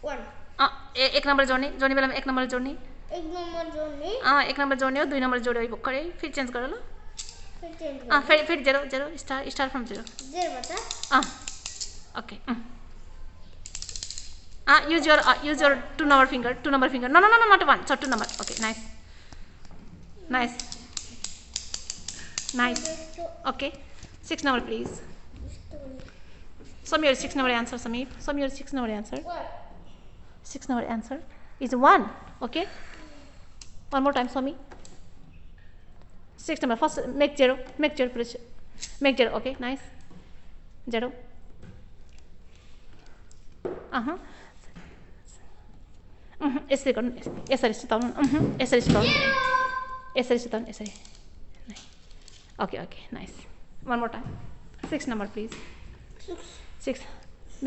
1 एक नंबर जोड्ने जोड्ने बेलामा एक नंबर जोड्ने एक नंबर जोड्ने एक नंबर जोड्ने हो 2 नंबर जोड्यो भर्खरै फेरि चेन्ज गर ल फिर चेंज कर फेरि 0 0 स्टार फ्रम 0 बता okay use your 2 number finger no not 1 so 2 number okay nice okay 6 number please show me your 6 number answer Samir show me your 6 number answer what 6 number answer is 1 okay one more time show me 6 number first make 0 please make 0 okay nice 0 यसरी गर्नु यसरी सुताउनु यसरी सुताउनु यसरी सुताउनु यसरी okay nice one more time 6 number please 6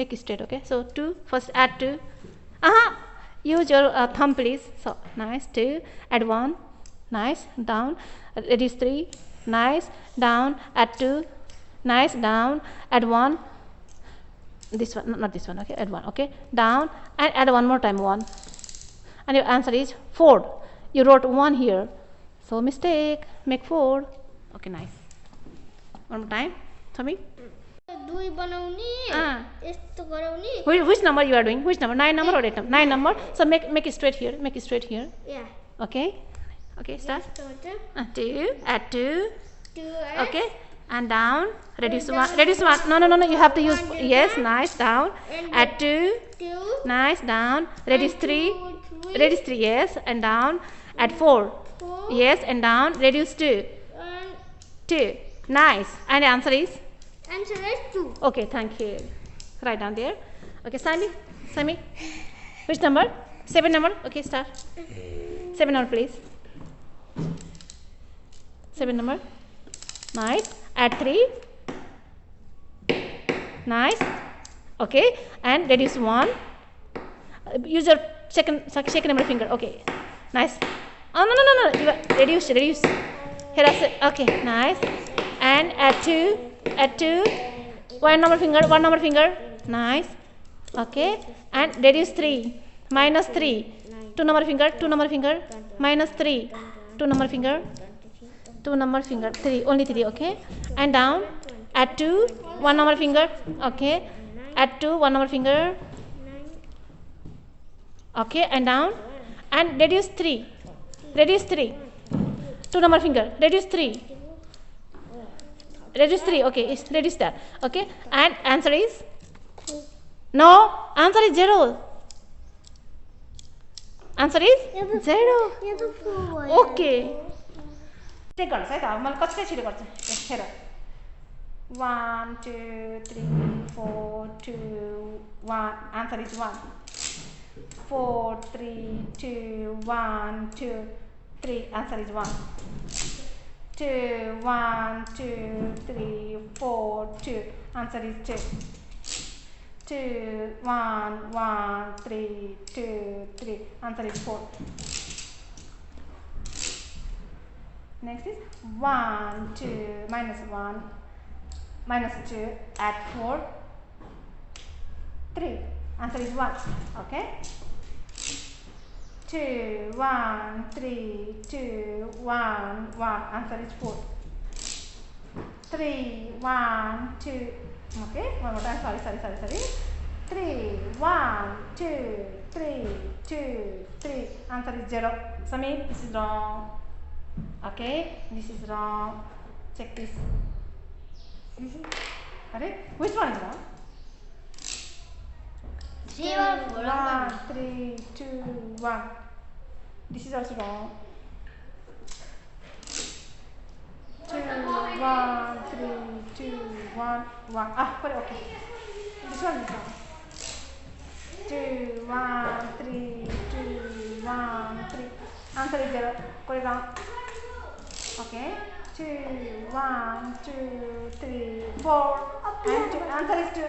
make it straight okay so 2 first add 2 use your thumb please so nice 2 add 1 nice down reduce 3 nice down add 2 nice down add 1 this one not this one okay add 1 okay down and add one more time 1 and your answer is 4 you wrote 1 here so mistake make 4 okay nice one more time tell me दुई बनाउने यस्तो गराउने which number you are doing which number 9 number or 8 number 9 number so make it straight here yeah okay start 2 add 2 okay and down reduce 1 no you have to use yes nice down add 2 nice down reduce 3 yes and down add 4 yes and down reduce 2 nice and answer is 2 okay thank you write down there okay Sami which number 7 number okay start 7 number please 7 number nice add 3 nice okay and reduce 1 use your second number finger okay nice no you reduce here okay nice and add 2 one number finger nice okay and reduce 3 minus 3 2 number finger minus 3 2 number finger 3 only 3 okay and down add 2 1 number finger okay add 2 1 number finger okay and down and reduce 3 2 number finger reduce 3 okay it's reduce that okay and answer is no answer is 0 answer is 0 okay take गर्नुस् है त अब मैले कतिकै छिटो गर्छु हेर 1 2 3 4 2 1 answer is 1 4 3 2 1 2 3 answer is 1 2 1 2 3 4 2 answer is 2 2 1 1 3 2 3 answer is 4 next is 1 2 minus 1 minus 2 add 4 3 answer is 1 okay 2 1 3 2 1 1 answer is 4 3 1 2 okay one more time sorry 3 1 2 3 2 3 answer is 0 Samir this is wrong okay this is wrong check this correct which one is wrong 1 3 2 1 this is also wrong 2 1 3 2 1 1 put it okay this one is wrong 2 1 3 2 1 3 answer is 0 put it wrong okay 2 1 2 3 4 and 2 answer is 2